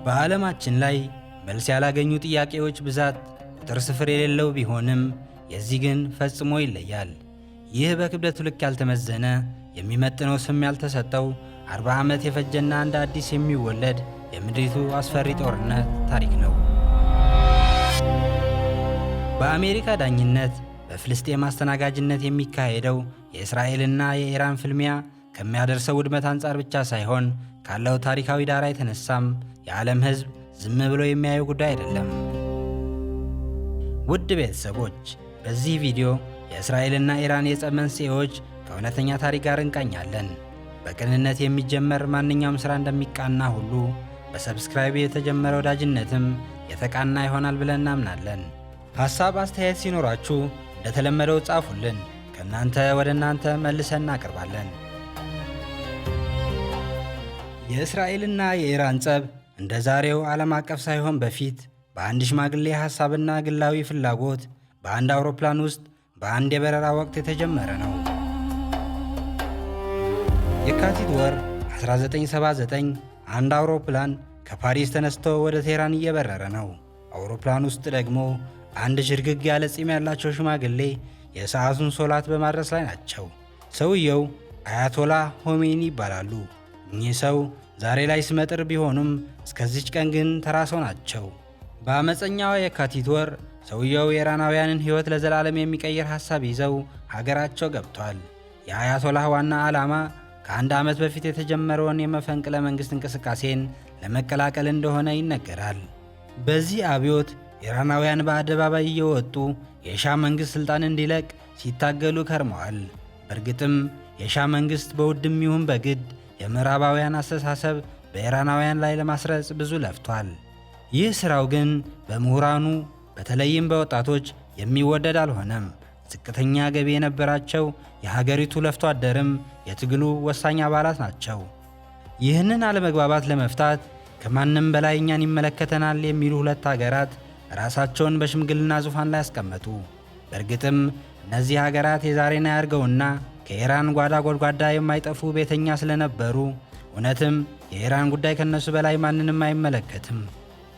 በዓለማችን ላይ መልስ ያላገኙ ጥያቄዎች ብዛት ቁጥር ስፍር የሌለው ቢሆንም የዚህ ግን ፈጽሞ ይለያል። ይህ በክብደቱ ልክ ያልተመዘነ የሚመጥነው ስም ያልተሰጠው 40 ዓመት የፈጀና እንደ አዲስ የሚወለድ የምድሪቱ አስፈሪ ጦርነት ታሪክ ነው። በአሜሪካ ዳኝነት በፍልስጤም አስተናጋጅነት የሚካሄደው የእስራኤልና የኢራን ፍልሚያ ከሚያደርሰው ውድመት አንጻር ብቻ ሳይሆን ካለው ታሪካዊ ዳራ የተነሳም የዓለም ሕዝብ ዝም ብሎ የሚያየው ጉዳይ አይደለም። ውድ ቤተሰቦች፣ በዚህ ቪዲዮ የእስራኤልና ኢራን የጸብ መንስኤዎች ከእውነተኛ ታሪክ ጋር እንቃኛለን። በቅንነት የሚጀመር ማንኛውም ሥራ እንደሚቃና ሁሉ በሰብስክራይብ የተጀመረ ወዳጅነትም የተቃና ይሆናል ብለን እናምናለን። ሐሳብ አስተያየት ሲኖራችሁ እንደተለመደው ጻፉልን፣ ከእናንተ ወደ እናንተ መልሰን እናቀርባለን። የእስራኤልና የኢራን ጸብ እንደ ዛሬው ዓለም አቀፍ ሳይሆን በፊት በአንድ ሽማግሌ ሐሳብና ግላዊ ፍላጎት በአንድ አውሮፕላን ውስጥ በአንድ የበረራ ወቅት የተጀመረ ነው። የካቲት ወር 1979 አንድ አውሮፕላን ከፓሪስ ተነስቶ ወደ ቴህራን እየበረረ ነው። አውሮፕላን ውስጥ ደግሞ አንድ ሽርግግ ያለ ጺም ያላቸው ሽማግሌ የሰዓቱን ሶላት በማድረስ ላይ ናቸው። ሰውየው አያቶላ ሆሜኒ ይባላሉ። እኚህ ሰው ዛሬ ላይ ስመጥር ቢሆኑም እስከዚች ቀን ግን ተራ ሰው ናቸው። በአመፀኛው የካቲት ወር ሰውየው የኢራናውያንን ሕይወት ለዘላለም የሚቀይር ሐሳብ ይዘው ሀገራቸው ገብቷል። የአያቶላህ ዋና ዓላማ ከአንድ ዓመት በፊት የተጀመረውን የመፈንቅለ መንግሥት እንቅስቃሴን ለመቀላቀል እንደሆነ ይነገራል። በዚህ አብዮት ኢራናውያን በአደባባይ እየወጡ የሻህ መንግሥት ሥልጣን እንዲለቅ ሲታገሉ ከርመዋል። በእርግጥም የሻህ መንግሥት በውድም ይሁን በግድ የምዕራባውያን አስተሳሰብ በኢራናውያን ላይ ለማስረጽ ብዙ ለፍቷል። ይህ ሥራው ግን በምሁራኑ በተለይም በወጣቶች የሚወደድ አልሆነም። ዝቅተኛ ገቢ የነበራቸው የሀገሪቱ ለፍቶ አደርም የትግሉ ወሳኝ አባላት ናቸው። ይህንን አለመግባባት ለመፍታት ከማንም በላይ እኛን ይመለከተናል የሚሉ ሁለት ሀገራት ራሳቸውን በሽምግልና ዙፋን ላይ ያስቀመጡ። በእርግጥም እነዚህ ሀገራት የዛሬን አያርገውና ከኢራን ጓዳ ጎድጓዳ የማይጠፉ ቤተኛ ስለነበሩ እውነትም የኢራን ጉዳይ ከነሱ በላይ ማንንም አይመለከትም።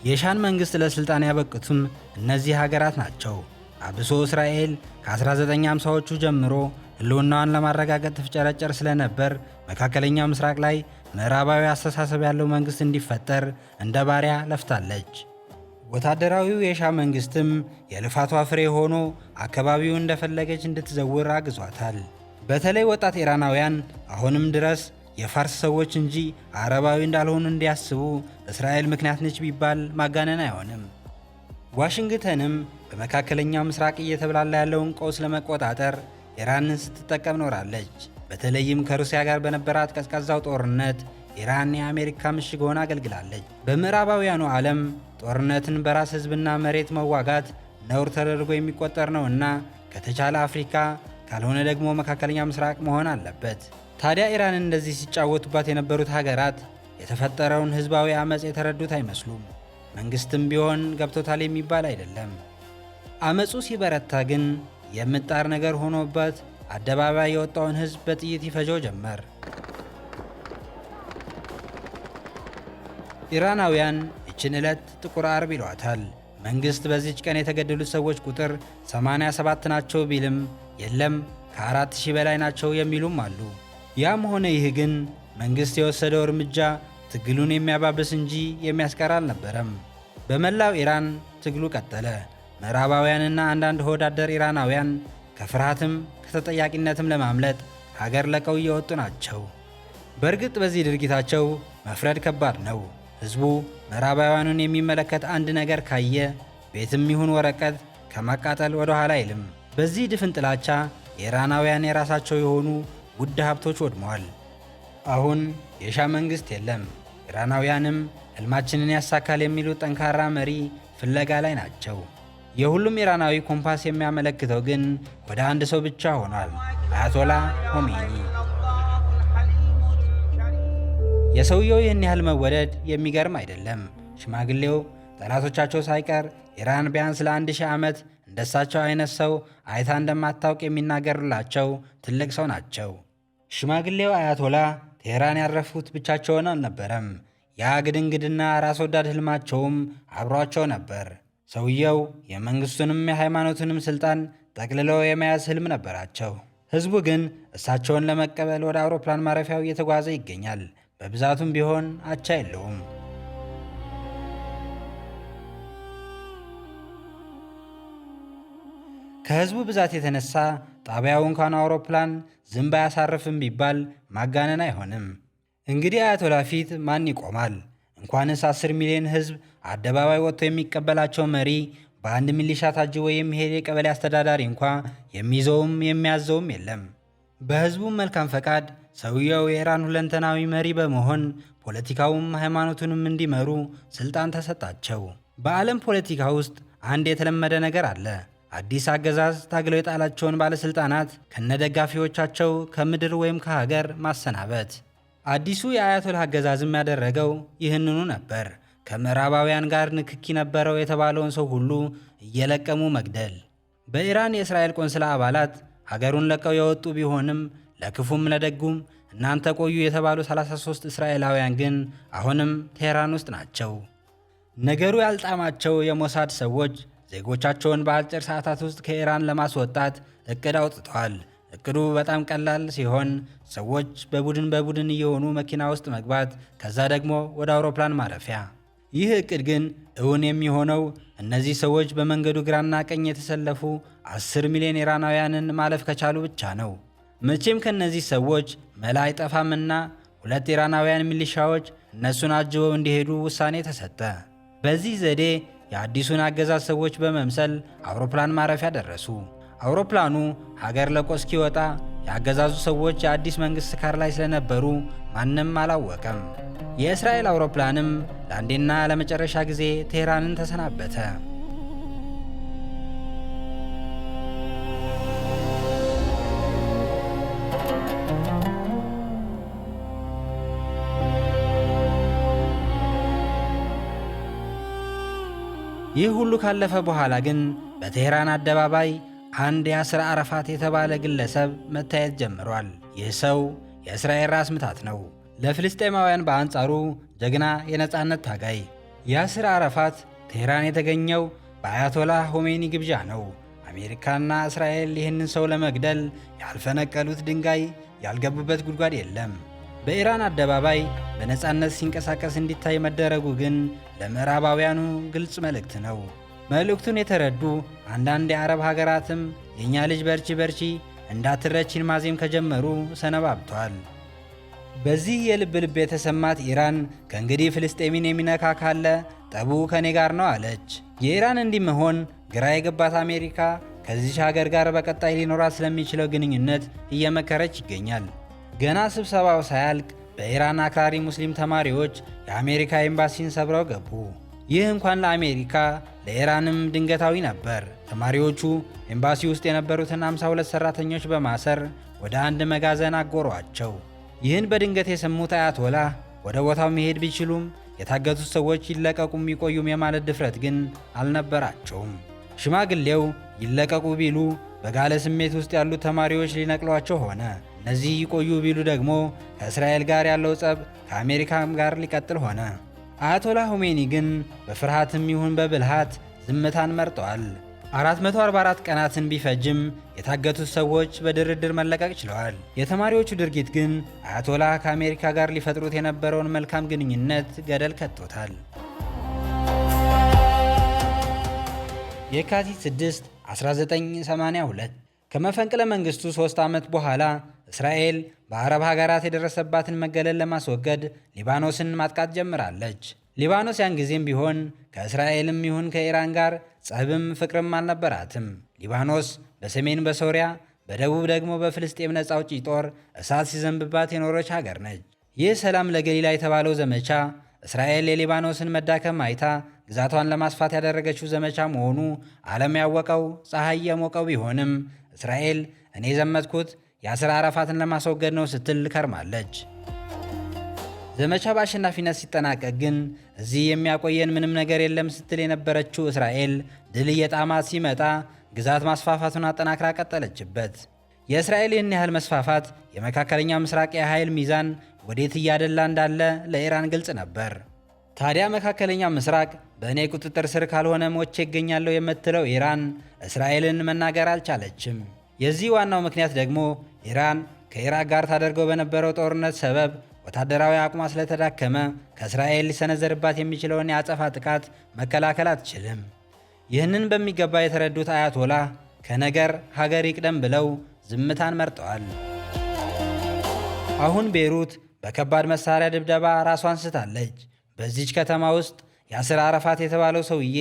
የሻን መንግሥት ለሥልጣን ያበቁትም እነዚህ ሀገራት ናቸው። አብሶ እስራኤል ከ1950ዎቹ ጀምሮ ሕልውናዋን ለማረጋገጥ ትፍጨረጨር ስለነበር መካከለኛው ምስራቅ ላይ ምዕራባዊ አስተሳሰብ ያለው መንግሥት እንዲፈጠር እንደ ባሪያ ለፍታለች። ወታደራዊው የሻ መንግሥትም የልፋቷ ፍሬ ሆኖ አካባቢውን እንደፈለገች እንድትዘውር አግዟታል። በተለይ ወጣት ኢራናውያን አሁንም ድረስ የፋርስ ሰዎች እንጂ አረባዊ እንዳልሆኑ እንዲያስቡ እስራኤል ምክንያት ነች ቢባል ማጋነን አይሆንም። ዋሽንግተንም በመካከለኛው ምስራቅ እየተብላላ ያለውን ቀውስ ለመቆጣጠር ኢራንን ስትጠቀም ኖራለች። በተለይም ከሩሲያ ጋር በነበራት ቀዝቃዛው ጦርነት ኢራን የአሜሪካ ምሽግ ሆና አገልግላለች። በምዕራባውያኑ ዓለም ጦርነትን በራስ ሕዝብና መሬት መዋጋት ነውር ተደርጎ የሚቆጠር ነውና ከተቻለ አፍሪካ ካልሆነ ደግሞ መካከለኛ ምስራቅ መሆን አለበት። ታዲያ ኢራንን እንደዚህ ሲጫወቱባት የነበሩት ሀገራት የተፈጠረውን ሕዝባዊ አመፅ የተረዱት አይመስሉም። መንግሥትም ቢሆን ገብቶታል የሚባል አይደለም። አመፁ ሲበረታ ግን የምጣር ነገር ሆኖበት አደባባይ የወጣውን ሕዝብ በጥይት ይፈጀው ጀመር። ኢራናውያን ይችን ዕለት ጥቁር አርብ ይሏታል። መንግሥት በዚች ቀን የተገደሉት ሰዎች ቁጥር 87 ናቸው ቢልም የለም ከ4000 በላይ ናቸው የሚሉም አሉ። ያም ሆነ ይህ ግን መንግሥት የወሰደው እርምጃ ትግሉን የሚያባብስ እንጂ የሚያስቀር አልነበረም። በመላው ኢራን ትግሉ ቀጠለ። ምዕራባውያንና አንዳንድ ሆዳደር ኢራናውያን ከፍርሃትም ከተጠያቂነትም ለማምለጥ ሀገር ለቀው እየወጡ ናቸው። በእርግጥ በዚህ ድርጊታቸው መፍረድ ከባድ ነው። ሕዝቡ ምዕራባውያኑን የሚመለከት አንድ ነገር ካየ ቤትም ይሁን ወረቀት ከማቃጠል ወደ ኋላ አይልም። በዚህ ድፍን ጥላቻ የኢራናውያን የራሳቸው የሆኑ ውድ ሀብቶች ወድመዋል። አሁን የሻ መንግሥት የለም። ኢራናውያንም ሕልማችንን ያሳካል የሚሉት ጠንካራ መሪ ፍለጋ ላይ ናቸው። የሁሉም ኢራናዊ ኮምፓስ የሚያመለክተው ግን ወደ አንድ ሰው ብቻ ሆኗል፣ አያቶላ ሆሜኒ። የሰውየው ይህን ያህል መወደድ የሚገርም አይደለም። ሽማግሌው ጠላቶቻቸው ሳይቀር ኢራን ቢያንስ ለ1000 ዓመት እንደሳቸው አይነት ሰው አይታ እንደማታውቅ የሚናገሩላቸው ትልቅ ሰው ናቸው። ሽማግሌው አያቶላ ቴህራን ያረፉት ብቻቸውን አልነበረም። ያ ግድንግድና ራስ ወዳድ ህልማቸውም አብሯቸው ነበር። ሰውየው የመንግስቱንም የሃይማኖቱንም ስልጣን ጠቅልለው የመያዝ ህልም ነበራቸው። ህዝቡ ግን እሳቸውን ለመቀበል ወደ አውሮፕላን ማረፊያው እየተጓዘ ይገኛል። በብዛቱም ቢሆን አቻ የለውም። ከህዝቡ ብዛት የተነሳ ጣቢያው እንኳን አውሮፕላን ዝንብ አያሳርፍም ቢባል ማጋነን አይሆንም። እንግዲህ አያቶላ ፊት ማን ይቆማል? እንኳንስ 10 ሚሊዮን ህዝብ አደባባይ ወጥቶ የሚቀበላቸው መሪ በአንድ ሚሊሻ ታጅቦ የሚሄድ የቀበሌ አስተዳዳሪ እንኳ የሚይዘውም የሚያዘውም የለም። በህዝቡም መልካም ፈቃድ ሰውየው የኢራን ሁለንተናዊ መሪ በመሆን ፖለቲካውም ሃይማኖቱንም እንዲመሩ ስልጣን ተሰጣቸው። በዓለም ፖለቲካ ውስጥ አንድ የተለመደ ነገር አለ። አዲስ አገዛዝ ታግለው የጣላቸውን ባለሥልጣናት ከነደጋፊዎቻቸው ከምድር ወይም ከሀገር ማሰናበት። አዲሱ የአያቶላህ አገዛዝም ያደረገው ይህንኑ ነበር። ከምዕራባውያን ጋር ንክኪ ነበረው የተባለውን ሰው ሁሉ እየለቀሙ መግደል። በኢራን የእስራኤል ቆንስላ አባላት ሀገሩን ለቀው የወጡ ቢሆንም ለክፉም ለደጉም እናንተ ቆዩ የተባሉ 33 እስራኤላውያን ግን አሁንም ቴህራን ውስጥ ናቸው። ነገሩ ያልጣማቸው የሞሳድ ሰዎች ዜጎቻቸውን በአጭር ሰዓታት ውስጥ ከኢራን ለማስወጣት እቅድ አውጥተዋል። እቅዱ በጣም ቀላል ሲሆን ሰዎች በቡድን እየሆኑ መኪና ውስጥ መግባት፣ ከዛ ደግሞ ወደ አውሮፕላን ማረፊያ። ይህ እቅድ ግን እውን የሚሆነው እነዚህ ሰዎች በመንገዱ ግራና ቀኝ የተሰለፉ 10 ሚሊዮን ኢራናውያንን ማለፍ ከቻሉ ብቻ ነው። መቼም ከነዚህ ሰዎች መላ አይጠፋምና 2 ኢራናውያን ሚሊሻዎች እነሱን አጅበው እንዲሄዱ ውሳኔ ተሰጠ። በዚህ ዘዴ የአዲሱን አገዛዝ ሰዎች በመምሰል አውሮፕላን ማረፊያ ደረሱ። አውሮፕላኑ ሀገር ለቆ እስኪወጣ የአገዛዙ ሰዎች የአዲስ መንግሥት ስካር ላይ ስለነበሩ ማንም አላወቀም። የእስራኤል አውሮፕላንም ለአንዴና ለመጨረሻ ጊዜ ቴህራንን ተሰናበተ። ይህ ሁሉ ካለፈ በኋላ ግን በቴህራን አደባባይ አንድ ያስር አረፋት የተባለ ግለሰብ መታየት ጀምሯል። ይህ ሰው የእስራኤል ራስ ምታት ነው። ለፍልስጤማውያን በአንጻሩ ጀግና የነፃነት ታጋይ። ያስር አረፋት ቴህራን የተገኘው በአያቶላህ ሆሜኒ ግብዣ ነው። አሜሪካና እስራኤል ይህንን ሰው ለመግደል ያልፈነቀሉት ድንጋይ ያልገቡበት ጉድጓድ የለም። በኢራን አደባባይ በነፃነት ሲንቀሳቀስ እንዲታይ መደረጉ ግን ለምዕራባውያኑ ግልጽ መልእክት ነው። መልእክቱን የተረዱ አንዳንድ የአረብ ሀገራትም የእኛ ልጅ በርቺ በርቺ እንዳትረቺን ማዜም ከጀመሩ ሰነባብቷል። በዚህ የልብ ልብ የተሰማት ኢራን ከእንግዲህ ፍልስጤምን የሚነካ ካለ ጠቡ ከኔ ጋር ነው አለች። የኢራን እንዲህ መሆን ግራ የገባት አሜሪካ ከዚች ሀገር ጋር በቀጣይ ሊኖራት ስለሚችለው ግንኙነት እየመከረች ይገኛል። ገና ስብሰባው ሳያልቅ በኢራን አክራሪ ሙስሊም ተማሪዎች የአሜሪካ ኤምባሲን ሰብረው ገቡ። ይህ እንኳን ለአሜሪካ ለኢራንም ድንገታዊ ነበር። ተማሪዎቹ ኤምባሲ ውስጥ የነበሩትን 52 ሰራተኞች በማሰር ወደ አንድ መጋዘን አጎሯቸው። ይህን በድንገት የሰሙት አያቶላህ ወደ ቦታው መሄድ ቢችሉም የታገቱት ሰዎች ይለቀቁም ይቆዩም የማለት ድፍረት ግን አልነበራቸውም። ሽማግሌው ይለቀቁ ቢሉ በጋለ ስሜት ውስጥ ያሉት ተማሪዎች ሊነቅሏቸው ሆነ። እነዚህ ይቆዩ ቢሉ ደግሞ ከእስራኤል ጋር ያለው ጸብ ከአሜሪካም ጋር ሊቀጥል ሆነ። አያቶላህ ሆሜኒ ግን በፍርሃትም ይሁን በብልሃት ዝምታን መርጠዋል። 444 ቀናትን ቢፈጅም የታገቱት ሰዎች በድርድር መለቀቅ ችለዋል። የተማሪዎቹ ድርጊት ግን አያቶላህ ከአሜሪካ ጋር ሊፈጥሩት የነበረውን መልካም ግንኙነት ገደል ከቶታል። የካቲት 6 1982 ከመፈንቅለ መንግስቱ 3 ዓመት በኋላ እስራኤል በአረብ ሀገራት የደረሰባትን መገለል ለማስወገድ ሊባኖስን ማጥቃት ጀምራለች። ሊባኖስ ያን ጊዜም ቢሆን ከእስራኤልም ይሁን ከኢራን ጋር ጸብም ፍቅርም አልነበራትም። ሊባኖስ በሰሜን በሶሪያ በደቡብ ደግሞ በፍልስጤም ነፃ አውጪ ጦር እሳት ሲዘንብባት የኖረች ሀገር ነች። ይህ ሰላም ለገሊላ የተባለው ዘመቻ እስራኤል የሊባኖስን መዳከም አይታ ግዛቷን ለማስፋት ያደረገችው ዘመቻ መሆኑ ዓለም ያወቀው ፀሐይ የሞቀው ቢሆንም እስራኤል እኔ ዘመትኩት ያስር አረፋትን ለማስወገድ ነው ስትል ከርማለች። ዘመቻ በአሸናፊነት ሲጠናቀቅ ግን እዚህ የሚያቆየን ምንም ነገር የለም ስትል የነበረችው እስራኤል ድል እየጣማት ሲመጣ ግዛት ማስፋፋቱን አጠናክራ ቀጠለችበት። የእስራኤል ይህን ያህል መስፋፋት የመካከለኛው ምስራቅ የኃይል ሚዛን ወዴት እያደላ እንዳለ ለኢራን ግልጽ ነበር። ታዲያ መካከለኛ ምስራቅ በእኔ ቁጥጥር ስር ካልሆነ ሞቼ ይገኛለሁ የምትለው ኢራን እስራኤልን መናገር አልቻለችም። የዚህ ዋናው ምክንያት ደግሞ ኢራን ከኢራቅ ጋር ታደርገው በነበረው ጦርነት ሰበብ ወታደራዊ አቅሟ ስለተዳከመ ከእስራኤል ሊሰነዘርባት የሚችለውን የአጸፋ ጥቃት መከላከል አትችልም። ይህንን በሚገባ የተረዱት አያቶላህ ከነገር ሀገር ይቅደም ብለው ዝምታን መርጠዋል። አሁን ቤይሩት በከባድ መሳሪያ ድብደባ ራሷን ስታለች። በዚች ከተማ ውስጥ ያስር አረፋት የተባለው ሰውዬ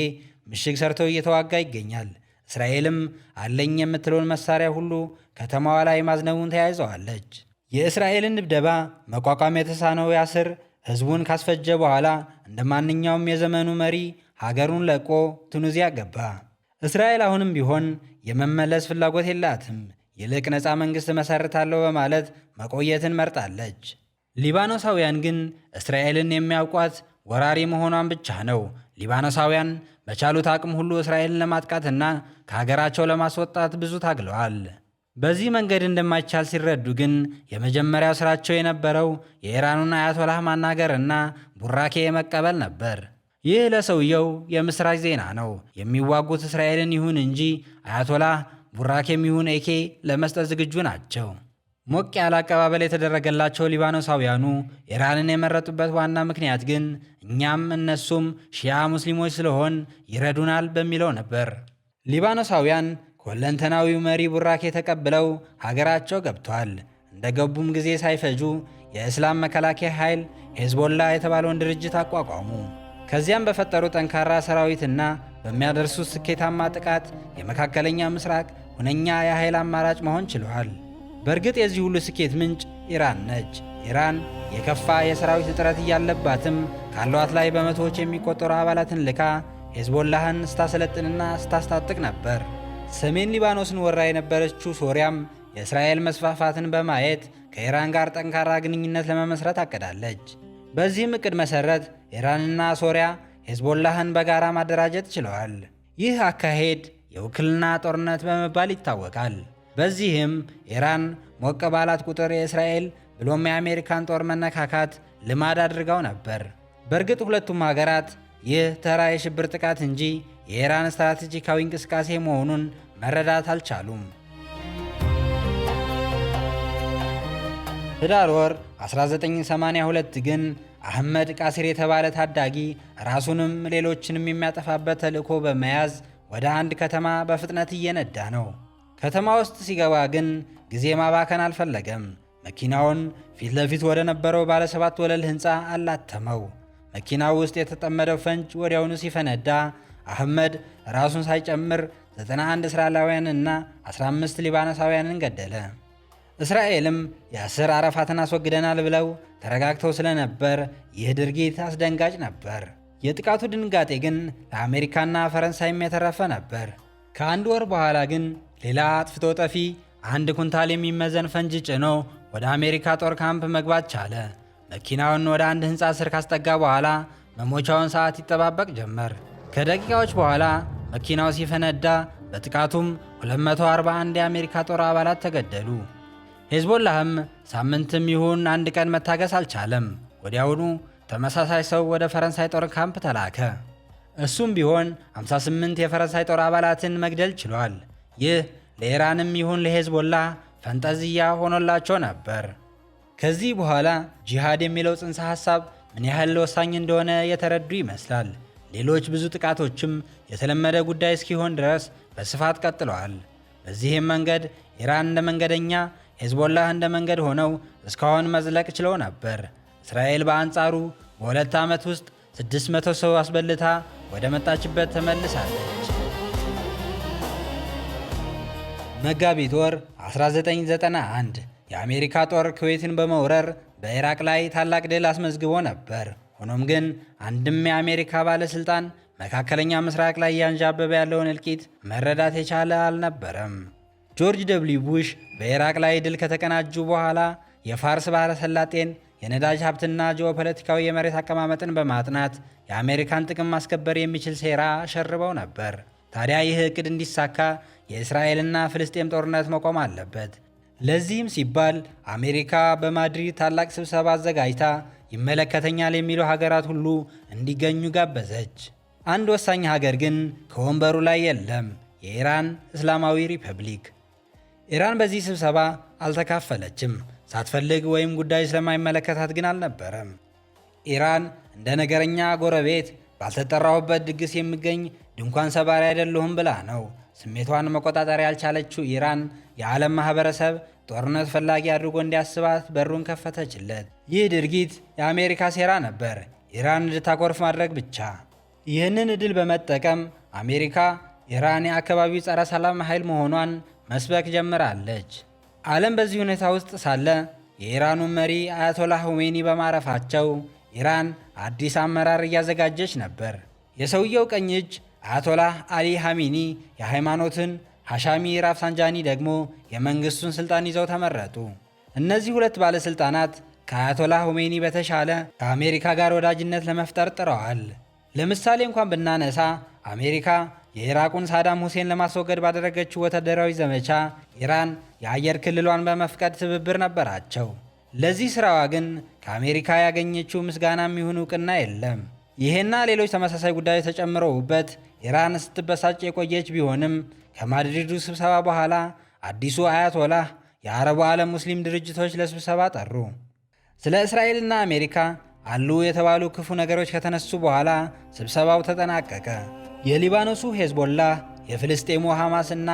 ምሽግ ሰርቶ እየተዋጋ ይገኛል። እስራኤልም አለኝ የምትለውን መሳሪያ ሁሉ ከተማዋ ላይ ማዝነቡን ተያይዘዋለች። የእስራኤልን ድብደባ መቋቋም የተሳነው ያስር ሕዝቡን ካስፈጀ በኋላ እንደ ማንኛውም የዘመኑ መሪ ሀገሩን ለቆ ቱኒዚያ ገባ። እስራኤል አሁንም ቢሆን የመመለስ ፍላጎት የላትም። ይልቅ ነፃ መንግሥት መሠረታለሁ በማለት መቆየትን መርጣለች። ሊባኖሳውያን ግን እስራኤልን የሚያውቋት ወራሪ መሆኗን ብቻ ነው። ሊባኖሳውያን በቻሉት አቅም ሁሉ እስራኤልን ለማጥቃትና ከሀገራቸው ለማስወጣት ብዙ ታግለዋል። በዚህ መንገድ እንደማይቻል ሲረዱ ግን የመጀመሪያው ስራቸው የነበረው የኢራኑን አያቶላህ ማናገርና ቡራኬ መቀበል ነበር። ይህ ለሰውየው የምስራች ዜና ነው። የሚዋጉት እስራኤልን ይሁን እንጂ አያቶላህ ቡራኬም ይሁን ኤኬ ለመስጠት ዝግጁ ናቸው። ሞቅ ያለ አቀባበል የተደረገላቸው ሊባኖሳውያኑ ኢራንን የመረጡበት ዋና ምክንያት ግን እኛም እነሱም ሺያ ሙስሊሞች ስለሆን ይረዱናል በሚለው ነበር። ሊባኖሳውያን ከሁለንተናዊው መሪ ቡራኬ ተቀብለው ሀገራቸው ገብተዋል። እንደገቡም ጊዜ ሳይፈጁ የእስላም መከላከያ ኃይል ሄዝቦላ የተባለውን ድርጅት አቋቋሙ። ከዚያም በፈጠሩ ጠንካራ ሰራዊትና በሚያደርሱት ስኬታማ ጥቃት የመካከለኛ ምስራቅ ሁነኛ የኃይል አማራጭ መሆን ችለዋል። በእርግጥ የዚህ ሁሉ ስኬት ምንጭ ኢራን ነች። ኢራን የከፋ የሰራዊት እጥረት እያለባትም ካሏት ላይ በመቶዎች የሚቆጠሩ አባላትን ልካ ሄዝቦላህን ስታሰለጥንና ስታስታጥቅ ነበር። ሰሜን ሊባኖስን ወራ የነበረችው ሶሪያም የእስራኤል መስፋፋትን በማየት ከኢራን ጋር ጠንካራ ግንኙነት ለመመስረት አቅዳለች። በዚህም እቅድ መሰረት ኢራንና ሶሪያ ሄዝቦላህን በጋራ ማደራጀት ችለዋል። ይህ አካሄድ የውክልና ጦርነት በመባል ይታወቃል። በዚህም ኢራን ሞቅ ባላት ቁጥር የእስራኤል ብሎም የአሜሪካን ጦር መነካካት ልማድ አድርገው ነበር። በእርግጥ ሁለቱም ሀገራት ይህ ተራ የሽብር ጥቃት እንጂ የኢራን ስትራቴጂካዊ እንቅስቃሴ መሆኑን መረዳት አልቻሉም። ህዳር ወር 1982 ግን አህመድ ቃሲር የተባለ ታዳጊ ራሱንም ሌሎችንም የሚያጠፋበት ተልዕኮ በመያዝ ወደ አንድ ከተማ በፍጥነት እየነዳ ነው። ከተማ ውስጥ ሲገባ ግን ጊዜ ማባከን አልፈለገም። መኪናውን ፊት ለፊት ወደ ነበረው ባለ 7 ወለል ሕንፃ አላተመው። መኪናው ውስጥ የተጠመደው ፈንጅ ወዲያውኑ ሲፈነዳ አህመድ ራሱን ሳይጨምር 91 እስራኤላውያንና 15 ሊባኖሳውያንን ገደለ። እስራኤልም ያስር አረፋትን አስወግደናል ብለው ተረጋግተው ስለነበር ይህ ድርጊት አስደንጋጭ ነበር። የጥቃቱ ድንጋጤ ግን ለአሜሪካና ፈረንሳይም የተረፈ ነበር። ከአንድ ወር በኋላ ግን ሌላ አጥፍቶ ጠፊ 1 ኩንታል የሚመዘን ፈንጅ ጭኖ ወደ አሜሪካ ጦር ካምፕ መግባት ቻለ። መኪናውን ወደ አንድ ሕንፃ ስር ካስጠጋ በኋላ መሞቻውን ሰዓት ይጠባበቅ ጀመር። ከደቂቃዎች በኋላ መኪናው ሲፈነዳ በጥቃቱም 241 የአሜሪካ ጦር አባላት ተገደሉ። ሄዝቦላህም ሳምንትም ይሁን 1 ቀን መታገስ አልቻለም። ወዲያውኑ ተመሳሳይ ሰው ወደ ፈረንሳይ ጦር ካምፕ ተላከ። እሱም ቢሆን 58 የፈረንሳይ ጦር አባላትን መግደል ችሏል። ይህ ለኢራንም ይሁን ለሄዝቦላህ ፈንጠዝያ ሆኖላቸው ነበር። ከዚህ በኋላ ጂሃድ የሚለው ጽንሰ ሐሳብ ምን ያህል ወሳኝ እንደሆነ የተረዱ ይመስላል። ሌሎች ብዙ ጥቃቶችም የተለመደ ጉዳይ እስኪሆን ድረስ በስፋት ቀጥለዋል። በዚህም መንገድ ኢራን እንደ መንገደኛ፣ ሄዝቦላህ እንደ መንገድ ሆነው እስካሁን መዝለቅ ችለው ነበር። እስራኤል በአንጻሩ በ2 ዓመት ውስጥ 600 ሰው አስበልታ ወደ መጣችበት ተመልሳለች። መጋቢት ወር 1991 የአሜሪካ ጦር ኩዌትን በመውረር በኢራቅ ላይ ታላቅ ድል አስመዝግቦ ነበር። ሆኖም ግን አንድም የአሜሪካ ባለሥልጣን መካከለኛ ምስራቅ ላይ ያንዣበበ ያለውን እልቂት መረዳት የቻለ አልነበረም። ጆርጅ ደብሊው ቡሽ በኢራቅ ላይ ድል ከተቀናጁ በኋላ የፋርስ ባሕረ ሰላጤን የነዳጅ ሀብትና ጂኦፖለቲካዊ የመሬት አቀማመጥን በማጥናት የአሜሪካን ጥቅም ማስከበር የሚችል ሴራ ሸርበው ነበር። ታዲያ ይህ ዕቅድ እንዲሳካ የእስራኤልና ፍልስጤም ጦርነት መቆም አለበት። ለዚህም ሲባል አሜሪካ በማድሪድ ታላቅ ስብሰባ አዘጋጅታ ይመለከተኛል የሚሉ ሀገራት ሁሉ እንዲገኙ ጋበዘች። አንድ ወሳኝ ሀገር ግን ከወንበሩ ላይ የለም፤ የኢራን እስላማዊ ሪፐብሊክ። ኢራን በዚህ ስብሰባ አልተካፈለችም። ሳትፈልግ ወይም ጉዳይ ስለማይመለከታት ግን አልነበረም። ኢራን እንደ ነገረኛ ጎረቤት ባልተጠራሁበት ድግስ የምገኝ ድንኳን ሰባሪ አይደለሁም ብላ ነው። ስሜቷን መቆጣጠር ያልቻለችው ኢራን የዓለም ማህበረሰብ ጦርነት ፈላጊ አድርጎ እንዲያስባት በሩን ከፈተችለት። ይህ ድርጊት የአሜሪካ ሴራ ነበር፣ ኢራን እንድታኮርፍ ማድረግ ብቻ። ይህንን ዕድል በመጠቀም አሜሪካ ኢራን የአካባቢው ጸረ ሰላም ኃይል መሆኗን መስበክ ጀምራለች። ዓለም በዚህ ሁኔታ ውስጥ ሳለ የኢራኑ መሪ አያቶላህ ሆሜኒ በማረፋቸው ኢራን አዲስ አመራር እያዘጋጀች ነበር። የሰውየው ቀኝ እጅ አያቶላህ አሊ ሐሚኒ የሃይማኖትን፣ ሐሻሚ ራፍሳንጃኒ ደግሞ የመንግሥቱን ሥልጣን ይዘው ተመረጡ። እነዚህ ሁለት ባለሥልጣናት ከአያቶላህ ሆሜኒ በተሻለ ከአሜሪካ ጋር ወዳጅነት ለመፍጠር ጥረዋል። ለምሳሌ እንኳን ብናነሳ አሜሪካ የኢራቁን ሳዳም ሁሴን ለማስወገድ ባደረገችው ወታደራዊ ዘመቻ ኢራን የአየር ክልሏን በመፍቀድ ትብብር ነበራቸው። ለዚህ ሥራዋ ግን ከአሜሪካ ያገኘችው ምስጋናም ይሁን ዕውቅና የለም። ይሄና ሌሎች ተመሳሳይ ጉዳዮች ተጨምረውበት ኢራን ስትበሳጭ የቆየች ቢሆንም ከማድሪዱ ስብሰባ በኋላ አዲሱ አያቶላህ የአረቡ ዓለም ሙስሊም ድርጅቶች ለስብሰባ ጠሩ። ስለ እስራኤልና አሜሪካ አሉ የተባሉ ክፉ ነገሮች ከተነሱ በኋላ ስብሰባው ተጠናቀቀ። የሊባኖሱ ሄዝቦላህ፣ የፍልስጤሙ ሐማስ እና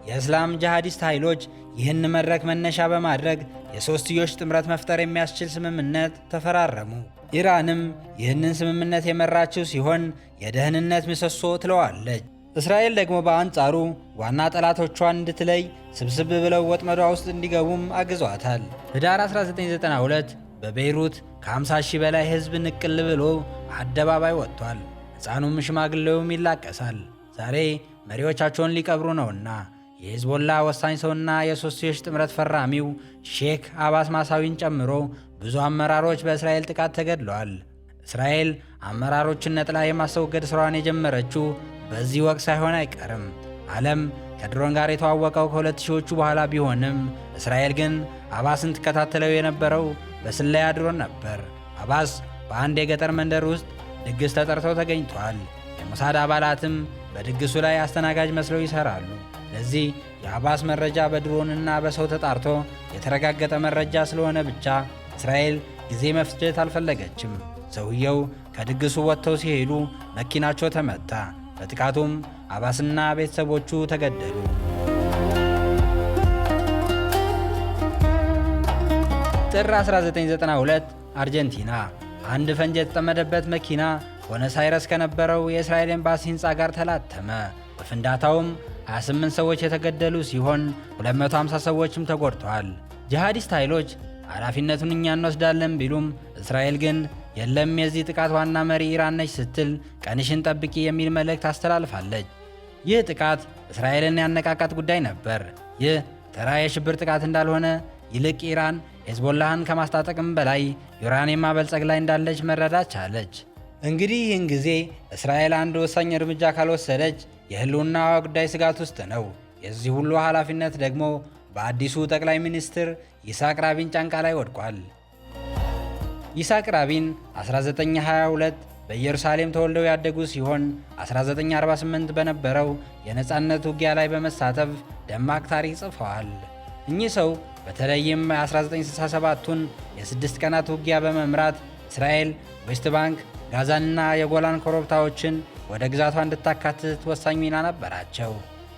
የእስላም ጂሃዲስት ኃይሎች ይህን መድረክ መነሻ በማድረግ የሦስትዮሽ ጥምረት መፍጠር የሚያስችል ስምምነት ተፈራረሙ። ኢራንም ይህንን ስምምነት የመራችው ሲሆን የደህንነት ምሰሶ ትለዋለች። እስራኤል ደግሞ በአንጻሩ ዋና ጠላቶቿን እንድትለይ ስብስብ ብለው ወጥመዷ ውስጥ እንዲገቡም አግዟታል። ህዳር 1992 በቤይሩት ከ50 ሺህ በላይ ሕዝብ ንቅል ብሎ አደባባይ ወጥቷል። ሕፃኑም ሽማግሌውም ይላቀሳል። ዛሬ መሪዎቻቸውን ሊቀብሩ ነውና የሂዝቦላ ወሳኝ ሰውና የሦስትዮሽ ጥምረት ፈራሚው ሼክ አባስ ማሳዊን ጨምሮ ብዙ አመራሮች በእስራኤል ጥቃት ተገድለዋል። እስራኤል አመራሮችን ነጥላ የማስወገድ ሥራዋን የጀመረችው በዚህ ወቅት ሳይሆን አይቀርም። ዓለም ከድሮን ጋር የተዋወቀው ከ2000ዎቹ በኋላ ቢሆንም እስራኤል ግን አባስን ትከታተለው የነበረው በስለላ ድሮን ነበር። አባስ በአንድ የገጠር መንደር ውስጥ ድግስ ተጠርተው ተገኝቷል። የሞሳድ አባላትም በድግሱ ላይ አስተናጋጅ መስለው ይሰራሉ። ለዚህ የአባስ መረጃ በድሮንና በሰው ተጣርቶ የተረጋገጠ መረጃ ስለሆነ ብቻ እስራኤል ጊዜ መፍጀት አልፈለገችም። ሰውየው ከድግሱ ወጥተው ሲሄዱ መኪናቸው ተመታ። በጥቃቱም አባስና ቤተሰቦቹ ተገደሉ። ጥር 1992 አርጀንቲና አንድ ፈንጅ የተጠመደበት መኪና ቦነስ አይረስ ከነበረው የእስራኤል ኤምባሲ ሕንፃ ጋር ተላተመ። በፍንዳታውም 28 ሰዎች የተገደሉ ሲሆን 250 ሰዎችም ተጎድተዋል። ጂሃዲስት ኃይሎች ኃላፊነቱን እኛ እንወስዳለን ቢሉም እስራኤል ግን የለም የዚህ ጥቃት ዋና መሪ ኢራን ነች ስትል ቀንሽን ጠብቂ የሚል መልእክት አስተላልፋለች። ይህ ጥቃት እስራኤልን ያነቃቃት ጉዳይ ነበር። ይህ ተራ የሽብር ጥቃት እንዳልሆነ ይልቅ ኢራን ሄዝቦላህን ከማስታጠቅም በላይ ዩራኒየም ማበልጸግ ላይ እንዳለች መረዳት ቻለች። እንግዲህ ይህን ጊዜ እስራኤል አንድ ወሳኝ እርምጃ ካልወሰደች የህልውናዋ ጉዳይ ስጋት ውስጥ ነው። የዚህ ሁሉ ኃላፊነት ደግሞ በአዲሱ ጠቅላይ ሚኒስትር ይስሐቅ ራቢን ጫንቃ ላይ ወድቋል። ይስሐቅ ራቢን 1922 በኢየሩሳሌም ተወልደው ያደጉ ሲሆን 1948 በነበረው የነፃነት ውጊያ ላይ በመሳተፍ ደማቅ ታሪክ ጽፈዋል። እኚህ ሰው በተለይም 1967ቱን የ6 ቀናት ውጊያ በመምራት እስራኤል ዌስት ባንክ፣ ጋዛንና የጎላን ኮረብታዎችን ወደ ግዛቷ እንድታካትት ወሳኝ ሚና ነበራቸው።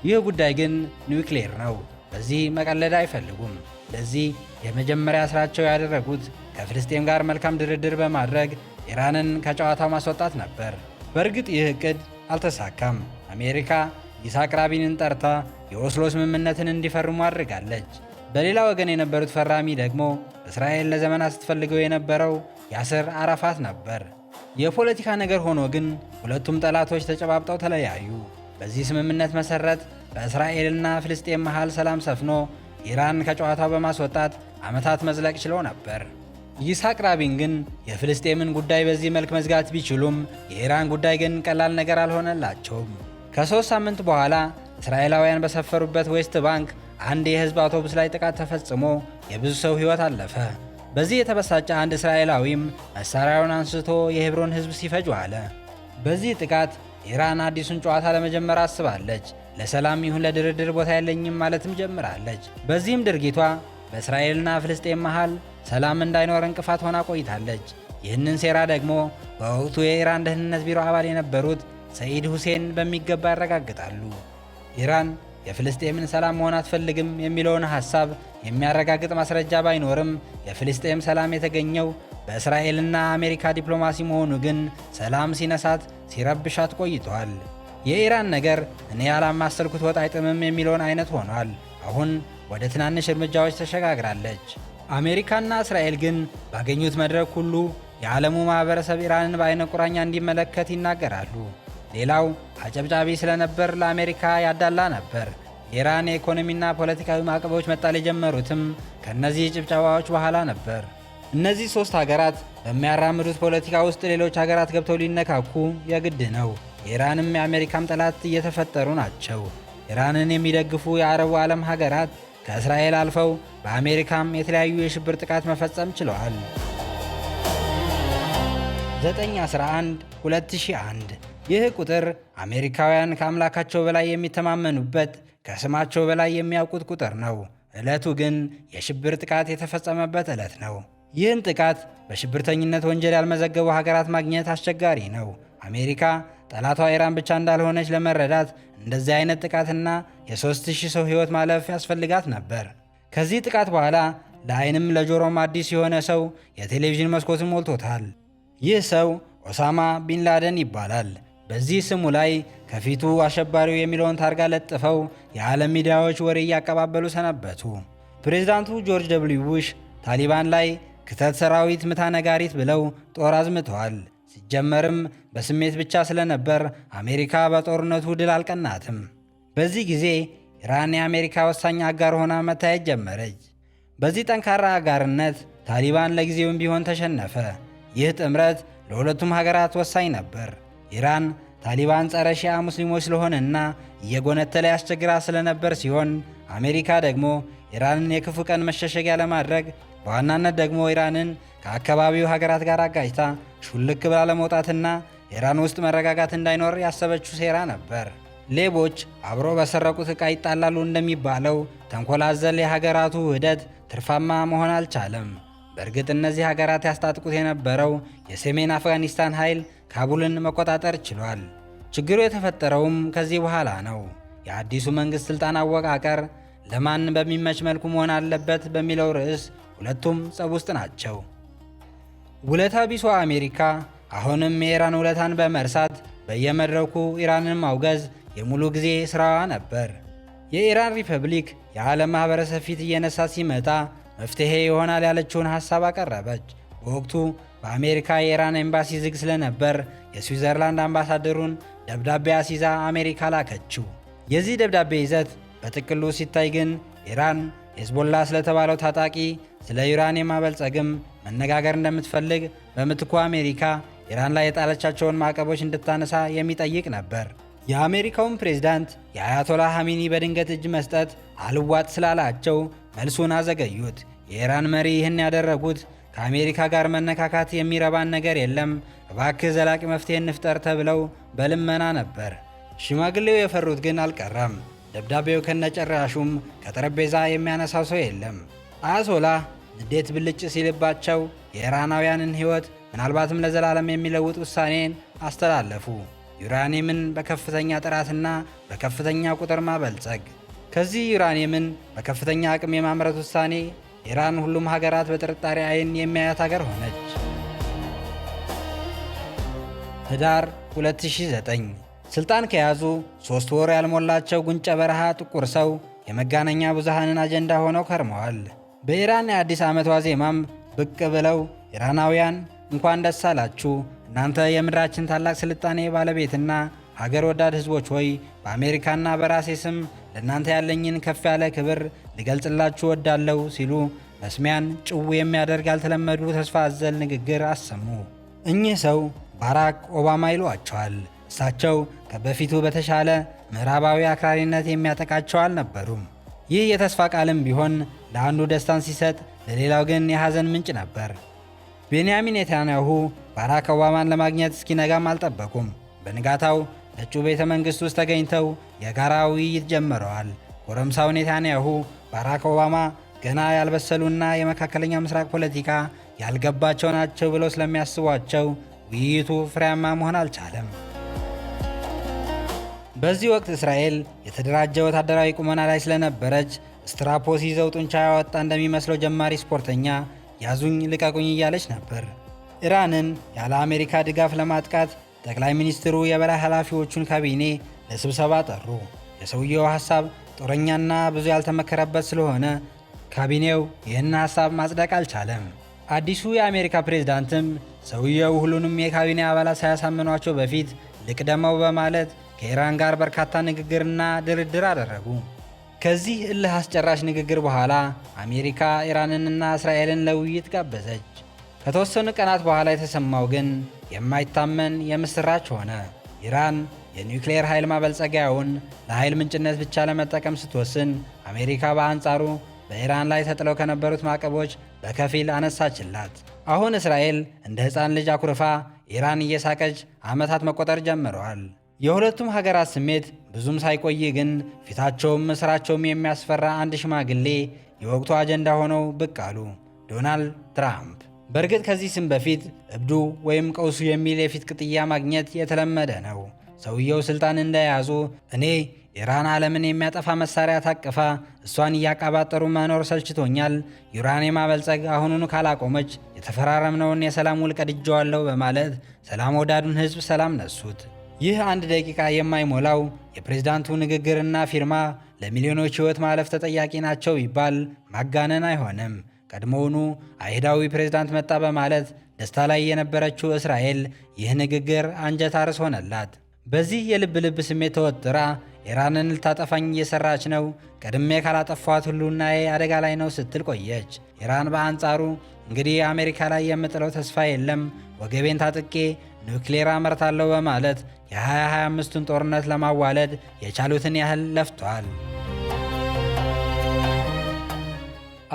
ይህ ጉዳይ ግን ኒውክሌር ነው። በዚህ መቀለድ አይፈልጉም። ለዚህ የመጀመሪያ ስራቸው ያደረጉት ከፍልስጤም ጋር መልካም ድርድር በማድረግ ኢራንን ከጨዋታው ማስወጣት ነበር። በእርግጥ ይህ እቅድ አልተሳካም። አሜሪካ ይስሐቅ ራቢንን ጠርታ የኦስሎ ስምምነትን እንዲፈርሙ አድርጋለች። በሌላ ወገን የነበሩት ፈራሚ ደግሞ እስራኤል ለዘመናት ስትፈልገው የነበረው ያስር አራፋት ነበር። የፖለቲካ ነገር ሆኖ ግን ሁለቱም ጠላቶች ተጨባብጠው ተለያዩ። በዚህ ስምምነት መሰረት በእስራኤልና ፍልስጤም መሃል ሰላም ሰፍኖ ኢራን ከጨዋታው በማስወጣት ዓመታት መዝለቅ ችለው ነበር። ይስሐቅ ራቢን ግን የፍልስጤምን ጉዳይ በዚህ መልክ መዝጋት ቢችሉም የኢራን ጉዳይ ግን ቀላል ነገር አልሆነላቸውም። ከ3 ሳምንት በኋላ እስራኤላውያን በሰፈሩበት ዌስት ባንክ አንድ የህዝብ አውቶቡስ ላይ ጥቃት ተፈጽሞ የብዙ ሰው ሕይወት አለፈ። በዚህ የተበሳጨ አንድ እስራኤላዊም መሳሪያውን አንስቶ የሄብሮን ህዝብ ሲፈጅ ዋለ። በዚህ ጥቃት ኢራን አዲሱን ጨዋታ ለመጀመር አስባለች። ለሰላም ይሁን ለድርድር ቦታ የለኝም ማለትም ጀምራለች። በዚህም ድርጊቷ በእስራኤልና ፍልስጤም መሃል ሰላም እንዳይኖር እንቅፋት ሆና ቆይታለች። ይህንን ሴራ ደግሞ በወቅቱ የኢራን ደህንነት ቢሮ አባል የነበሩት ሰኢድ ሁሴን በሚገባ ያረጋግጣሉ። ኢራን የፍልስጤምን ሰላም መሆን አትፈልግም የሚለውን ሐሳብ የሚያረጋግጥ ማስረጃ ባይኖርም የፍልስጤም ሰላም የተገኘው በእስራኤልና አሜሪካ ዲፕሎማሲ መሆኑ ግን ሰላም ሲነሳት ሲረብሻት ቆይቷል። የኢራን ነገር እኔ ያላማሰልኩት ወጥ አይጥምም የሚለውን አይነት ሆኗል። አሁን ወደ ትናንሽ እርምጃዎች ተሸጋግራለች። አሜሪካና እስራኤል ግን ባገኙት መድረክ ሁሉ የዓለሙ ማኅበረሰብ ኢራንን በአይነ ቁራኛ እንዲመለከት ይናገራሉ። ሌላው አጨብጫቢ ስለነበር ለአሜሪካ ያዳላ ነበር። የኢራን የኢኮኖሚና ፖለቲካዊ ማዕቀቦች መጣል የጀመሩትም ከእነዚህ ጭብጨባዎች በኋላ ነበር። እነዚህ ሦስት ሀገራት በሚያራምዱት ፖለቲካ ውስጥ ሌሎች ሀገራት ገብተው ሊነካኩ የግድ ነው። የኢራንም የአሜሪካም ጠላት እየተፈጠሩ ናቸው። ኢራንን የሚደግፉ የአረቡ ዓለም ሀገራት ከእስራኤል አልፈው በአሜሪካም የተለያዩ የሽብር ጥቃት መፈጸም ችለዋል። 9/11/2001 ይህ ቁጥር አሜሪካውያን ከአምላካቸው በላይ የሚተማመኑበት ከስማቸው በላይ የሚያውቁት ቁጥር ነው። ዕለቱ ግን የሽብር ጥቃት የተፈጸመበት ዕለት ነው። ይህን ጥቃት በሽብርተኝነት ወንጀል ያልመዘገቡ ሀገራት ማግኘት አስቸጋሪ ነው። አሜሪካ ጠላቷ ኢራን ብቻ እንዳልሆነች ለመረዳት እንደዚህ አይነት ጥቃትና የ3000 ሰው ሕይወት ማለፍ ያስፈልጋት ነበር። ከዚህ ጥቃት በኋላ ለዓይንም ለጆሮም አዲስ የሆነ ሰው የቴሌቪዥን መስኮትን ሞልቶታል። ይህ ሰው ኦሳማ ቢንላደን ይባላል። በዚህ ስሙ ላይ ከፊቱ አሸባሪው የሚለውን ታርጋ ለጥፈው የዓለም ሚዲያዎች ወሬ እያቀባበሉ ሰነበቱ። ፕሬዝዳንቱ ጆርጅ ደብልዩ ቡሽ ታሊባን ላይ ክተት ሰራዊት ምታ ነጋሪት ብለው ጦር አዝምተዋል። ሲጀመርም በስሜት ብቻ ስለነበር አሜሪካ በጦርነቱ ድል አልቀናትም። በዚህ ጊዜ ኢራን የአሜሪካ ወሳኝ አጋር ሆና መታየት ጀመረች። በዚህ ጠንካራ አጋርነት ታሊባን ለጊዜውም ቢሆን ተሸነፈ። ይህ ጥምረት ለሁለቱም ሀገራት ወሳኝ ነበር። ኢራን ታሊባን ጸረ ሺዓ ሙስሊሞች ስለሆነና እየጎነተለ ያስቸግራ ስለነበር ሲሆን አሜሪካ ደግሞ ኢራንን የክፉ ቀን መሸሸጊያ ለማድረግ በዋናነት ደግሞ ኢራንን ከአካባቢው ሀገራት ጋር አጋጭታ ሹልክ ብላ ለመውጣትና ኢራን ውስጥ መረጋጋት እንዳይኖር ያሰበችው ሴራ ነበር። ሌቦች አብሮ በሰረቁት ዕቃ ይጣላሉ እንደሚባለው ተንኮል አዘል የሀገራቱ ውህደት ትርፋማ መሆን አልቻለም። በእርግጥ እነዚህ ሀገራት ያስታጥቁት የነበረው የሰሜን አፍጋኒስታን ኃይል ካቡልን መቆጣጠር ችሏል። ችግሩ የተፈጠረውም ከዚህ በኋላ ነው። የአዲሱ መንግሥት ሥልጣን አወቃቀር ለማን በሚመች መልኩ መሆን አለበት በሚለው ርዕስ ሁለቱም ጸብ ውስጥ ናቸው። ውለታ ቢሷ አሜሪካ አሁንም የኢራን ውለታን በመርሳት በየመድረኩ ኢራንን ማውገዝ የሙሉ ጊዜ ሥራዋ ነበር። የኢራን ሪፐብሊክ የዓለም ማኅበረሰብ ፊት እየነሳ ሲመጣ መፍትሔ ይሆናል ያለችውን ሐሳብ አቀረበች። በወቅቱ በአሜሪካ የኢራን ኤምባሲ ዝግ ስለነበር የስዊዘርላንድ አምባሳደሩን ደብዳቤ አስይዛ አሜሪካ ላከችው። የዚህ ደብዳቤ ይዘት በጥቅሉ ሲታይ ግን ኢራን ሄዝቦላ ስለተባለው ታጣቂ ስለ ዩራኒየም ማበልጸግም መነጋገር እንደምትፈልግ፣ በምትኩ አሜሪካ ኢራን ላይ የጣለቻቸውን ማዕቀቦች እንድታነሳ የሚጠይቅ ነበር። የአሜሪካውን ፕሬዝዳንት የአያቶላ ሐሚኒ በድንገት እጅ መስጠት አልዋጥ ስላላቸው መልሱን አዘገዩት። የኢራን መሪ ይህን ያደረጉት ከአሜሪካ ጋር መነካካት የሚረባን ነገር የለም፣ እባክህ ዘላቂ መፍትሄ እንፍጠር ተብለው በልመና ነበር። ሽማግሌው የፈሩት ግን አልቀረም። ደብዳቤው ከነጨራሹም ከጠረጴዛ የሚያነሳው ሰው የለም። አያቶላህ ንዴት ብልጭ ሲልባቸው የኢራናውያንን ሕይወት ምናልባትም ለዘላለም የሚለውጥ ውሳኔን አስተላለፉ። ዩራኒየምን በከፍተኛ ጥራትና በከፍተኛ ቁጥር ማበልጸግ። ከዚህ ዩራኒየምን በከፍተኛ አቅም የማምረት ውሳኔ ኢራን ሁሉም ሀገራት በጥርጣሬ ዓይን የሚያያት ሀገር ሆነች። ህዳር 2009 ስልጣን ከያዙ 3 ወር ያልሞላቸው ጉንጨ በረሃ ጥቁር ሰው የመገናኛ ብዙሃንን አጀንዳ ሆነው ከርመዋል። በኢራን የአዲስ ዓመት ዋዜማም ብቅ ብለው ኢራናውያን እንኳን ደስ አላችሁ፣ እናንተ የምድራችን ታላቅ ስልጣኔ ባለቤትና ሀገር ወዳድ ህዝቦች ሆይ በአሜሪካና በራሴ ስም ለእናንተ ያለኝን ከፍ ያለ ክብር ሊገልጽላችሁ ወዳለው ሲሉ መስሚያን ጭው የሚያደርግ ያልተለመዱ ተስፋ አዘል ንግግር አሰሙ። እኚህ ሰው ባራክ ኦባማ ይሏቸዋል። እሳቸው ከበፊቱ በተሻለ ምዕራባዊ አክራሪነት የሚያጠቃቸው አልነበሩም። ይህ የተስፋ ቃልም ቢሆን ለአንዱ ደስታን ሲሰጥ፣ ለሌላው ግን የሐዘን ምንጭ ነበር። ቤንያሚን ኔታንያሁ ባራክ ኦባማን ለማግኘት እስኪነጋም አልጠበቁም። በንጋታው ነጩ ቤተ መንግሥት ውስጥ ተገኝተው የጋራ ውይይት ጀምረዋል። ጎረምሳው ኔታንያሁ ባራክ ኦባማ ገና ያልበሰሉና የመካከለኛ ምስራቅ ፖለቲካ ያልገባቸው ናቸው ብለው ስለሚያስቧቸው ውይይቱ ፍሬያማ መሆን አልቻለም። በዚህ ወቅት እስራኤል የተደራጀ ወታደራዊ ቁመና ላይ ስለነበረች ስትራፖስ ይዘው ጡንቻ ያወጣ እንደሚመስለው ጀማሪ ስፖርተኛ ያዙኝ ልቀቁኝ እያለች ነበር። ኢራንን ያለ አሜሪካ ድጋፍ ለማጥቃት ጠቅላይ ሚኒስትሩ የበላይ ኃላፊዎቹን ካቢኔ ለስብሰባ ጠሩ። የሰውየው ሐሳብ ጦረኛና ብዙ ያልተመከረበት ስለሆነ ካቢኔው ይህን ሐሳብ ማጽደቅ አልቻለም። አዲሱ የአሜሪካ ፕሬዝዳንትም ሰውየው ሁሉንም የካቢኔ አባላት ሳያሳምኗቸው በፊት ልቅደመው በማለት ከኢራን ጋር በርካታ ንግግርና ድርድር አደረጉ። ከዚህ እልህ አስጨራሽ ንግግር በኋላ አሜሪካ ኢራንንና እስራኤልን ለውይይት ጋበዘች። ከተወሰኑ ቀናት በኋላ የተሰማው ግን የማይታመን የምስራች ሆነ። ኢራን የኒውክሌር ኃይል ማበልጸጊያውን ለኃይል ምንጭነት ብቻ ለመጠቀም ስትወስን፣ አሜሪካ በአንጻሩ በኢራን ላይ ተጥለው ከነበሩት ማዕቀቦች በከፊል አነሳችላት። አሁን እስራኤል እንደ ሕፃን ልጅ አኩርፋ፣ ኢራን እየሳቀች ዓመታት መቆጠር ጀምረዋል። የሁለቱም ሀገራት ስሜት ብዙም ሳይቆይ ግን ፊታቸውም ስራቸውም የሚያስፈራ አንድ ሽማግሌ የወቅቱ አጀንዳ ሆነው ብቅ አሉ፣ ዶናልድ ትራምፕ። በእርግጥ ከዚህ ስም በፊት እብዱ ወይም ቀውሱ የሚል የፊት ቅጥያ ማግኘት የተለመደ ነው። ሰውየው ስልጣን እንደያዙ እኔ ኢራን ዓለምን የሚያጠፋ መሳሪያ ታቅፋ እሷን እያቃባጠሩ መኖር ሰልችቶኛል፣ ዩራኒየም ማበልጸግ አሁኑኑ ካላቆመች የተፈራረምነውን የሰላም ውል ቀድጄዋለሁ በማለት ሰላም ወዳዱን ሕዝብ ሰላም ነሱት። ይህ አንድ ደቂቃ የማይሞላው የፕሬዝዳንቱ ንግግርና ፊርማ ለሚሊዮኖች ሕይወት ማለፍ ተጠያቂ ናቸው ቢባል ማጋነን አይሆንም። ቀድሞውኑ አይሁዳዊ ፕሬዝዳንት መጣ በማለት ደስታ ላይ የነበረችው እስራኤል ይህ ንግግር አንጀት አርስ ሆነላት። በዚህ የልብ ልብ ስሜት ተወጥራ ኢራንን ልታጠፋኝ እየሰራች ነው፣ ቀድሜ ካላጠፏት ሁሉናዬ አደጋ ላይ ነው ስትል ቆየች። ኢራን በአንጻሩ እንግዲህ አሜሪካ ላይ የምጥለው ተስፋ የለም፣ ወገቤን ታጥቄ ኒውክሌር አመርታለሁ በማለት የ2025ቱን ጦርነት ለማዋለድ የቻሉትን ያህል ለፍቷል።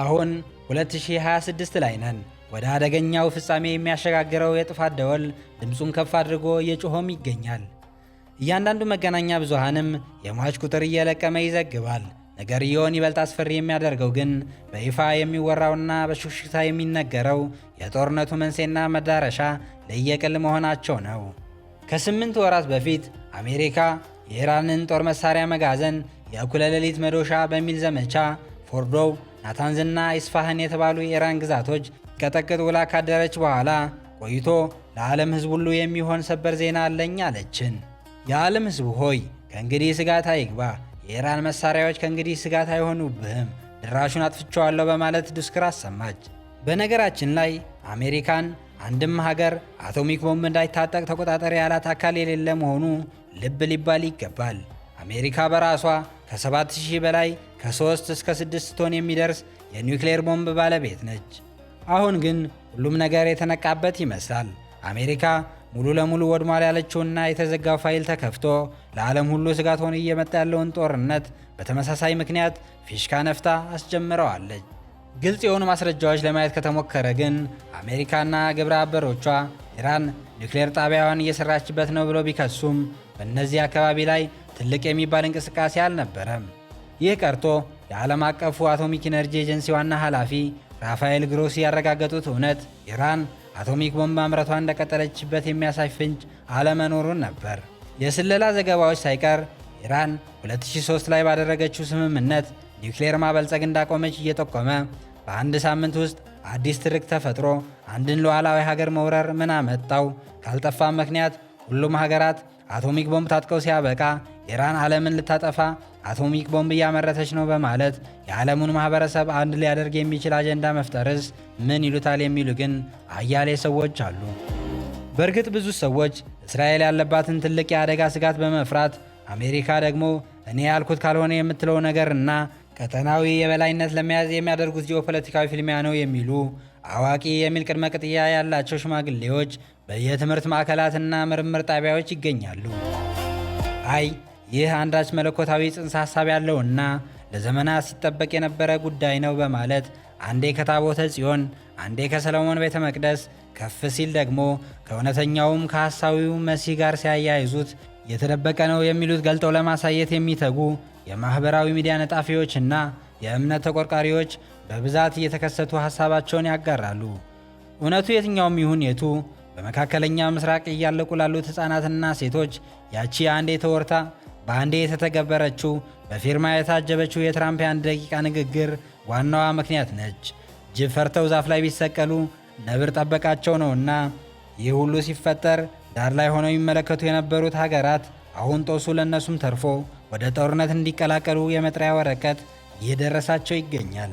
አሁን 2026 ላይ ነን። ወደ አደገኛው ፍጻሜ የሚያሸጋግረው የጥፋት ደወል ድምፁን ከፍ አድርጎ እየጮኸም ይገኛል። እያንዳንዱ መገናኛ ብዙሃንም የሟች ቁጥር እየለቀመ ይዘግባል። ነገርየውን ይበልጥ አስፈሪ የሚያደርገው ግን በይፋ የሚወራውና በሹክሹክታ የሚነገረው የጦርነቱ መንስኤና መዳረሻ ለየቅል መሆናቸው ነው። ከ8 ወራት በፊት አሜሪካ የኢራንን ጦር መሳሪያ መጋዘን የእኩለ ሌሊት መዶሻ በሚል ዘመቻ ፎርዶው፣ ናታንዝና ኢስፋሃን የተባሉ የኢራን ግዛቶች ቀጠቅጥ ውላ ካደረች በኋላ ቆይቶ ለዓለም ሕዝብ ሁሉ የሚሆን ሰበር ዜና አለኝ አለችን። የዓለም ሕዝብ ሆይ ከእንግዲህ ስጋት አይግባ፣ የኢራን መሳሪያዎች ከእንግዲህ ስጋት አይሆኑብህም፣ ድራሹን አጥፍቼዋለሁ በማለት ድስክር አሰማች። በነገራችን ላይ አሜሪካን አንድም ሀገር አቶሚክ ቦምብ እንዳይታጠቅ ተቆጣጠሪ ያላት አካል የሌለ መሆኑ ልብ ሊባል ይገባል። አሜሪካ በራሷ ከ7000 በላይ ከ3 እስከ 6 ቶን የሚደርስ የኒውክሌር ቦምብ ባለቤት ነች። አሁን ግን ሁሉም ነገር የተነቃበት ይመስላል። አሜሪካ ሙሉ ለሙሉ ወድሟል ያለችውና የተዘጋው ፋይል ተከፍቶ ለዓለም ሁሉ ስጋት ሆኖ እየመጣ ያለውን ጦርነት በተመሳሳይ ምክንያት ፊሽካ ነፍታ አስጀምረዋለች። ግልጽ የሆኑ ማስረጃዎች ለማየት ከተሞከረ ግን አሜሪካና ግብረ አበሮቿ ኢራን ኒውክሌር ጣቢያዋን እየሰራችበት ነው ብለው ቢከሱም በእነዚህ አካባቢ ላይ ትልቅ የሚባል እንቅስቃሴ አልነበረም። ይህ ቀርቶ የዓለም አቀፉ አቶሚክ ኢነርጂ ኤጀንሲ ዋና ኃላፊ ራፋኤል ግሮሲ ያረጋገጡት እውነት ኢራን አቶሚክ ቦምብ ማምረቷን እንደቀጠለችበት የሚያሳይ ፍንጭ አለመኖሩን ነበር። የስለላ ዘገባዎች ሳይቀር ኢራን 2003 ላይ ባደረገችው ስምምነት ኒውክሌር ማበልጸግ እንዳቆመች እየጠቆመ በአንድ ሳምንት ውስጥ አዲስ ትርክ ተፈጥሮ አንድን ሉዓላዊ ሀገር መውረር ምን አመጣው? ካልጠፋ ምክንያት ሁሉም ሀገራት አቶሚክ ቦምብ ታጥቀው ሲያበቃ ኢራን ዓለምን ልታጠፋ አቶሚክ ቦምብ እያመረተች ነው በማለት የዓለሙን ማህበረሰብ አንድ ሊያደርግ የሚችል አጀንዳ መፍጠርስ ምን ይሉታል የሚሉ ግን አያሌ ሰዎች አሉ። በእርግጥ ብዙ ሰዎች እስራኤል ያለባትን ትልቅ የአደጋ ስጋት በመፍራት አሜሪካ ደግሞ እኔ ያልኩት ካልሆነ የምትለው ነገርና ቀጠናዊ የበላይነት ለመያዝ የሚያደርጉት ጂኦፖለቲካዊ ፍልሚያ ነው የሚሉ አዋቂ የሚል ቅድመ ቅጥያ ያላቸው ሽማግሌዎች በየትምህርት ማዕከላትና ምርምር ጣቢያዎች ይገኛሉ። አይ ይህ አንዳች መለኮታዊ ጽንሰ ሐሳብ ያለውና ለዘመናት ሲጠበቅ የነበረ ጉዳይ ነው በማለት አንዴ ከታቦተ ጽዮን፣ አንዴ ከሰለሞን ቤተ መቅደስ፣ ከፍ ሲል ደግሞ ከእውነተኛውም ከሐሳዊው መሲህ ጋር ሲያያይዙት የተደበቀ ነው የሚሉት ገልጠው ለማሳየት የሚተጉ የማኅበራዊ ሚዲያ ነጣፊዎችና የእምነት ተቆርቋሪዎች በብዛት እየተከሰቱ ሐሳባቸውን ያጋራሉ። እውነቱ የትኛውም ይሁን የቱ በመካከለኛ ምስራቅ እያለቁ ላሉት ሕፃናትና ሴቶች ያቺ አንዴ ተወርታ በአንዴ የተተገበረችው በፊርማ የታጀበችው የትራምፕ የአንድ ደቂቃ ንግግር ዋናዋ ምክንያት ነች። ጅብ ፈርተው ዛፍ ላይ ቢሰቀሉ ነብር ጠበቃቸው ነውና ይህ ሁሉ ሲፈጠር ዳር ላይ ሆነው የሚመለከቱ የነበሩት ሀገራት አሁን ጦሱ ለእነሱም ተርፎ ወደ ጦርነት እንዲቀላቀሉ የመጥሪያ ወረቀት እየደረሳቸው ይገኛል።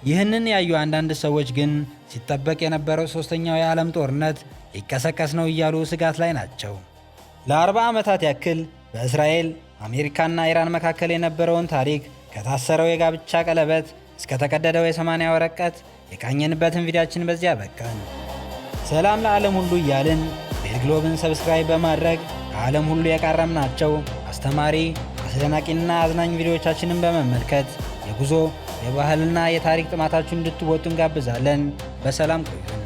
ይህንን ያዩ አንዳንድ ሰዎች ግን ሲጠበቅ የነበረው ሦስተኛው የዓለም ጦርነት ሊቀሰቀስ ነው እያሉ ስጋት ላይ ናቸው። ለ40 ዓመታት ያክል በእስራኤል አሜሪካና ኢራን መካከል የነበረውን ታሪክ ከታሰረው የጋብቻ ቀለበት እስከ ተቀደደው የ80 ወረቀት የቃኘንበትን ቪዲያችን በዚያ በቃን። ሰላም ለዓለም ሁሉ እያልን ቤት ግሎብን ሰብስክራይብ በማድረግ ከዓለም ሁሉ የቃረምናቸው አስተማሪ አስደናቂና አዝናኝ ቪዲዮዎቻችንን በመመልከት የጉዞ የባህልና የታሪክ ጥማታችሁን እንድትወጡ እንጋብዛለን። በሰላም ቆዩ።